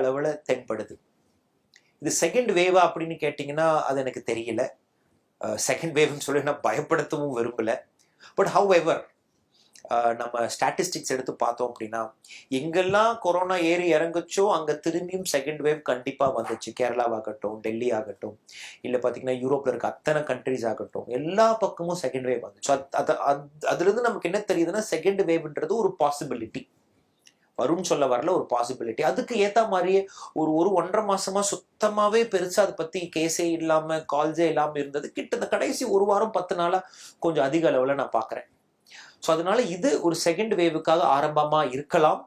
அளவில் தென்படுது. இது செகண்ட் வேவா அப்படின்னு கேட்டிங்கன்னா அது எனக்கு தெரியல. செகண்ட் வேவ்னு சொல்லி நான் பயப்படுத்தவும் விரும்பலை. பட் ஹவ் எவர் நம்ம ஸ்டாட்டிஸ்டிக்ஸ் எடுத்து பார்த்தோம் அப்படின்னா எங்கெல்லாம் கொரோனா ஏறி இறங்குச்சோ அங்கே திரும்பியும் செகண்ட் வேவ் கண்டிப்பாக வந்துச்சு. கேரளாவாகட்டும், டெல்லி ஆகட்டும், இல்லை பார்த்தீங்கன்னா யூரோப்பில் இருக்க அத்தனை கண்ட்ரிஸ் ஆகட்டும், எல்லா பக்கமும் செகண்ட் வேவ் வந்துச்சு. அதுலேருந்து நமக்கு என்ன தெரியுதுன்னா செகண்ட் வேவ்ன்றது ஒரு பாசிபிலிட்டி வரும்னு சொல்ல வரல, ஒரு பாசிபிலிட்டி. அதுக்கு ஏற்ற மாதிரியே ஒரு 1.5 மாசமா சுத்தமாகவே பெருசாக அதை பற்றி கேஸே இல்லாமல் கால்ஸே இல்லாமல் இருந்தது. கிட்ட கடைசி 1 வாரம் 10 நாளாக கொஞ்சம் அதிக அளவில் நான் பார்க்குறேன். ஸோ அதனால இது ஒரு செகண்ட் வேவுக்காக ஆரம்பமாக இருக்கலாம்.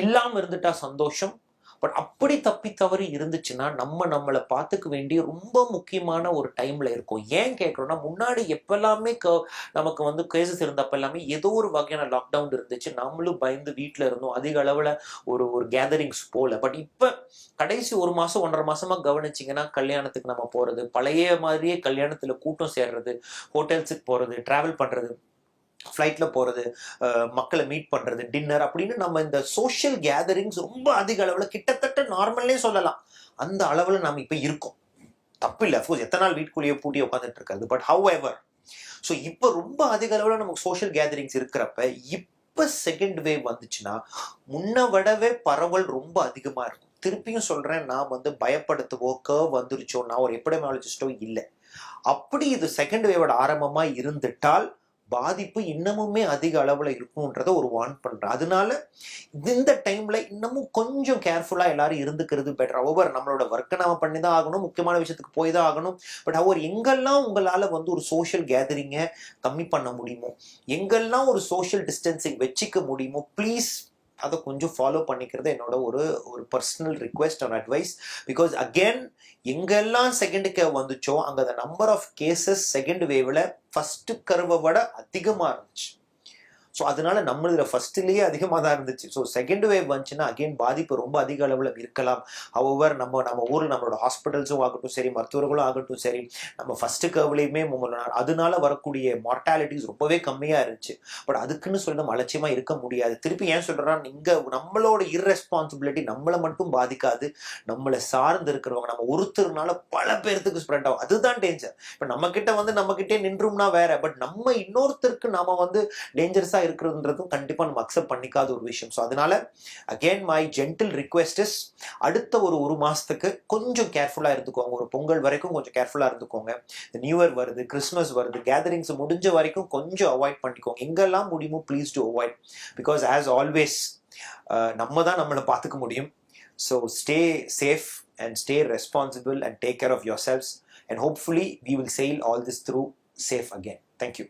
இல்லாமல் இருந்துட்டா சந்தோஷம். பட் அப்படி தப்பி தவறி இருந்துச்சுன்னா நம்மளை பார்த்துக்க வேண்டிய ரொம்ப முக்கியமான ஒரு டைம்ல இருக்கும். ஏன் கேட்குறோம்னா முன்னாடி எப்பெல்லாமே நமக்கு வந்து கேசஸ் இருந்தப்ப எல்லாமே ஏதோ ஒரு வகையான லாக்டவுன் இருந்துச்சு. நம்மளும் பயந்து வீட்டில் இருந்தோம். அதிக அளவில் ஒரு கேதரிங்ஸ் போல. பட் இப்போ கடைசி 1 மாசம் 1.5 மாசமா கவனிச்சிங்கன்னா கல்யாணத்துக்கு நம்ம போகிறது, பழைய மாதிரியே கல்யாணத்தில் கூட்டம் சேர்றது, ஹோட்டல்ஸுக்கு போகிறது, ட்ராவல் பண்ணுறது, ஃப்ளைட்டில் போகிறது, மக்களை மீட் பண்ணுறது, டின்னர் அப்படின்னு நம்ம இந்த சோஷியல் கேதரிங்ஸ் ரொம்ப அதிக அளவில் கிட்டத்தட்ட நார்மல்லே சொல்லலாம். அந்த அளவில் நம்ம இப்போ இருக்கோம். தப்பு இல்லை, அஃப்கோர்ஸ் எத்தனை நாள் வீட்டுக்குள்ளேயே பூட்டி உட்காந்துட்டு இருக்காது. பட் ஹவ் எவர் ஸோ இப்போ ரொம்ப அதிக அளவில் நமக்கு சோஷியல் கேதரிங்ஸ் இருக்கிறப்ப இப்போ செகண்ட் வேவ் வந்துச்சுன்னா முன்ன விடவே பரவல் ரொம்ப அதிகமாக இருக்கும். திருப்பியும் சொல்கிறேன், நான் வந்து பயப்படுத்துவோ கர்வ் வந்துருச்சோ நான் ஒரு எபிடமியாலஜிஸ்டோ இல்லை. அப்படி இது செகண்ட் வேவோட ஆரம்பமாக இருந்துட்டால் பாதிப்பு இன்னமுமே அதிக அளவில் இருக்கும்ன்றதை ஒரு வார்ன் பண்றேன். அதனால இந்த டைம்ல இன்னமும் கொஞ்சம் கேர்ஃபுல்லா எல்லாரும் இருந்துக்கிறது பெட்டர். ஒவ்வொரு நம்மளோட ஒர்க்கை நாம பண்ணி தான் ஆகணும், முக்கியமான விஷயத்துக்கு போய் தான் ஆகணும். பட் அவர் எங்கெல்லாம் உங்களால வந்து ஒரு சோஷியல் கேதரிங்கை கம்மி பண்ண முடியுமோ, எங்கெல்லாம் ஒரு சோஷியல் டிஸ்டன்சிங் வச்சுக்க முடியுமோ, ப்ளீஸ் அதை கொஞ்சம் ஃபாலோ பண்ணிக்கிறது என்னோட ஒரு personal request and advice. Because again எங்கெல்லாம் செகண்ட் கேவ் வந்துச்சோ அங்கே அந்த நம்பர் ஆஃப் கேசஸ் செகண்ட் வேவ்ல ஃபர்ஸ்ட் கர்வை விட அதிகமாக இருந்துச்சு. ஸோ அதனால நம்மள ஃபர்ஸ்ட்லேயே அதிகமாக தான் இருந்துச்சு. ஸோ செகண்ட் வேவ் வந்துச்சுன்னா அகெயின் பாதிப்பு ரொம்ப அதிக அளவில் இருக்கலாம். ஹவர் நம்ம ஊரில் நம்மளோட ஹாஸ்பிட்டல்ஸும் ஆகட்டும் சரி, மருத்துவர்களும் ஆகட்டும் சரி, நம்ம ஃபர்ஸ்ட் கர்வ்லையுமே அதனால வரக்கூடிய மார்டாலிட்டிஸ் ரொம்பவே கம்மியாக இருந்துச்சு. பட் அதுக்குன்னு சொல்லி நம்ம அலட்சியமாக இருக்க முடியாது. திருப்பி ஏன் சொல்கிறேன்னா, இங்கே நம்மளோட இர்ரெஸ்பான்சிபிலிட்டி நம்மளை மட்டும் பாதிக்காது, நம்மளை சார்ந்து இருக்கிறவங்க, நம்ம ஒருத்தருனால பல பேர்த்துக்கு ஸ்ப்ரெட் ஆகும். அதுதான் டேஞ்சர். இப்போ நம்ம கிட்ட வந்து நம்ம கிட்டே நின்றும்னா வேற, பட் நம்ம இன்னொருத்தருக்கு நாம வந்து டேஞ்சரஸா இருக்கிறதுன்றதும் கண்டிப்பா நம்ம அக்செப்ட் பண்ணிக்காத ஒரு விஷயம். ஸோ அதனால again my gentle request is, அடுத்த ஒரு மாசத்துக்கு கொஞ்சம் கேர்ஃபுல்லா இருந்துக்கோங்க. ஒரு பொங்கல் வரைக்கும் கொஞ்சம் கேர்ஃபுல்லா இருந்துக்கோங்க. நியூ இயர் வருது, கிறிஸ்மஸ் வருது, கேதரிங்ஸ் முடிஞ்ச வரைக்கும் கொஞ்சம் அவாய்ட் பண்ணிக்கோங்க. எங்கெல்லாம் முடியுமோ please to avoid. Because as always நம்ம தான் நம்மளை பார்த்துக்க முடியும். So stay safe and stay responsible and take care of yourselves, and hopefully we will sail all this through safe again. Thank you.